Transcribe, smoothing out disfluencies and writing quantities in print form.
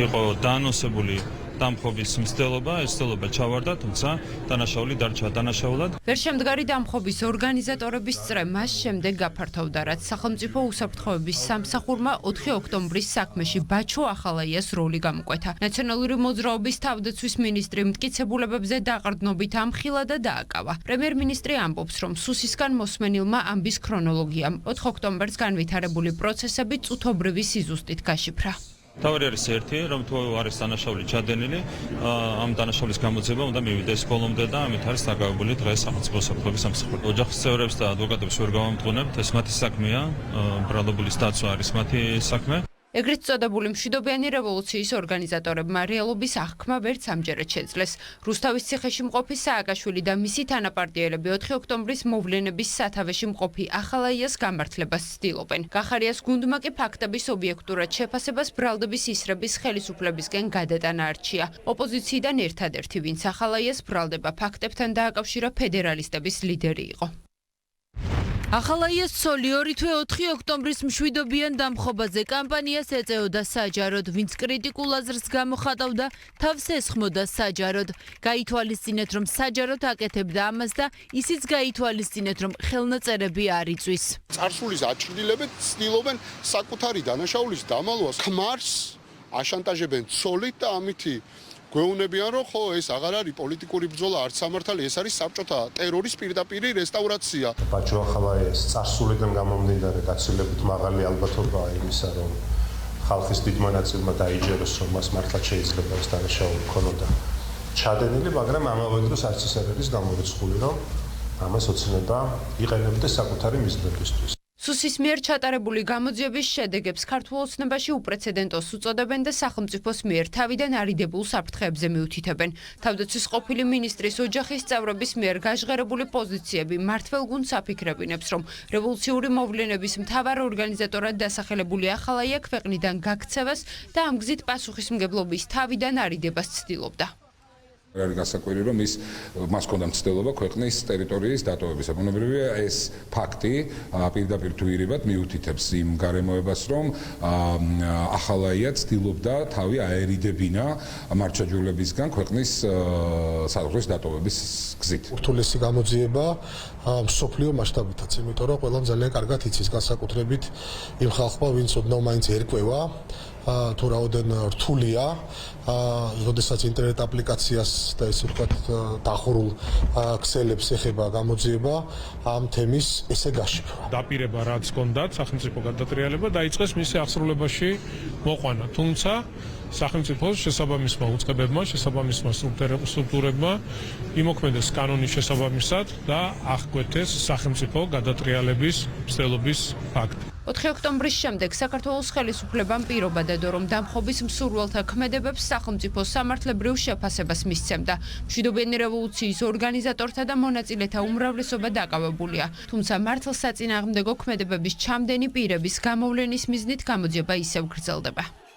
იყო დაანონსებული დამხობის მცდელობა, ეს მცდელობა ჩავარდა, თუმცა დანაშაული დარჩა დანაშაულად. ვერ შემდგარი დამხობის ორგანიზატორების წრე მას შემდეგ გაფართოვდა, რაც სახელმწიფო უსაფრთხოების სამსახურმა 4 ოქტომბრის საქმეში ბაჩო ახალაიას როლი გამოკვეთა. ნაციონალური მოძრაობის თავდაცვის მინისტრი მტკიცებულებებზე დაყრდნობით ამხილა და დააკავა. პრემიერ-მინისტრი ამბობს, რომ სუსისგან მოსმენილმა ამბის ქრონოლოგიამ 4 ოქტომბერს განვითარებული პროცესები წუთობრივი სიზუსტით გაშიფრა. თავი არის ერთი, რომ თუ არის დანაშაული ჩადენილი, ამ დანაშაულის გამოძიება უნდა მივიდეს ბოლომდე და ამით არის დაკავებული დღეს სახელმწიფო უსაფრთხოების სამსახური. ოჯახის წევრებს და ადვოკატებს ვერ გავამტყუნებთ, ეს მათი საქმეა, ბრალობულის დაცვა არის მათი საქმე. ეგრეთ წოდებული მშვიდობიანი რევოლუციის ორგანიზატორებმა რეალობის აღქმა ვერც ამჯერად შეძლეს. რუსთავის ციხეში მყოფი სააკაშვილი და მისი თანაპარტიელები 4 ოქტომბრის მოვლენების სათავეში მყოფი ახალაიას გამართლებას ცდილობენ. გახარიას გუნდმა კი ფაქტების ობიექტურად შეფასებას ბრალდების ისრების ხელისუფლებისკენ გადატანა არჩია. ოპოზიციიდან ერთადერთი, ვინც ახალაიას ბრალდება ფაქტებთან დააკავშირა ფედერალისტების ლიდერი იყო. ახალაიას ცოლი 2 თვე 4 ოქტომბრის მშვიდობიან დამხობაზე კამპანიას ეწეოდა საჯაროდ, ვინც კრიტიკულ აზრს გამოხატავდა, თავს ესხმოდა საჯაროდ. გაითვალისწინეთ, რომ საჯაროდ აკეთებდა ამას და ისიც გაითვალისწინეთ, რომ ხელნაწერები არ იწვის. წარსულის აჩრდილებენ, ცდილობენ საკუთარი დანაშაულის დამალვას, ქმარს აშანტაჟებენ ცოლით და ამითი გვეუბნებიან, რომ ხო ეს აღარ არის პოლიტიკური ბრძოლა, არც სამართალი, ეს არის საბჭოთა ტერორის პირდაპირი რესტავრაცია. ბაჩო ახალაიას წარსულიდან გამომდინარე გაცილებით მაღალი ალბათობაა იმისა, რომ ხალხის დიდ მონაწილეობა დაიჯეროს, რომ მას მართლაც შეიძლება ეს დანაშაული ქონოდა ჩადენილი, მაგრამ ამავე დროს არც ის არ არის გამორიცხული, რომ ამას ოცნება იყენებდეს საკუთარი მიზნებისთვის. სუსის მიერ ჩატარებული გამოძიების შედეგებს ქართულ ოცნებაში უპრეცედენტოს უწოდებენ და სახელმწიფოს მიერ თავიდან არიდებულ საფრთხეებზე მიუთითებენ. თავდაცვის ყოფილი მინისტრის ოჯახის წევრების მიერ გაჟღერებული პოზიციები მართველ გუნდს აფიქრებინებს, რომ რევოლუციური მოვლენების მთავარ ორგანიზატორად დასახელებული ახალაია ქვეყნიდან გაქცევას და ამ გზით პასუხისმგებლობის თავიდან არიდებას ცდილობდა. არის გასაკვირი, რომ მას ჰქონდა მცდელობა ქვეყნის ტერიტორიის დატოვებისა. ბუნებრივია ეს ფაქტი პირდაპირ თუ ირიბად მიუთითებს იმ გარემოებას, რომ ახალაია ცდილობდა თავი აერიდებინა მართლმსაჯულებისგან ქვეყნის საზღვრის დატოვების გზით. ურთულესი გამოძიება მსოფლიო მასშტაბითაც, იმიტომ რომ ყველამ ძალიან კარგად იცის განსაკუთრებით იმ ხალხმა, ვინც ოდნავ მაინც ერკვევა თუ რაოდენ რთულია, როდესაც ინტერნეტ აპლიკაციას და ესე ვთქვათ დახურულ ქსელებს ეხება გამოძიება, ამ თემის ესე გაშიფრვა. დაპირება რაც ჰქონდათ სახელმწიფო გადატრიალება დაიწყეს მისი აღსრულებაში მოყვანა. თუმცა სახელმწიფოს შესაბამისმა უწყებებმა, შესაბამისმა სტრუქტურებმა იმოქმედეს კანონის შესაბამისად და აღკვეთეს სახელმწიფო გადატრიალების მცდელობის ფაქტი. 4 ოქტომბრის შემდეგ საქართველოს ხელისუფლებამ პირობა დადო, რომ დამხობის მსურველთა ქმედებებს სახელმწიფო სამართლებრივ შეფასებას მისცემდა. მშვიდობიანი რევოლუციის ორგანიზატორთა და მონაწილეთა უმრავლესობა დაკავებულია. თუმცა მართლსაწინააღმდეგო ქმედებების ჩამდენი პირების გამოვლენის მიზნით გამოძიება ისევ გრძელდება.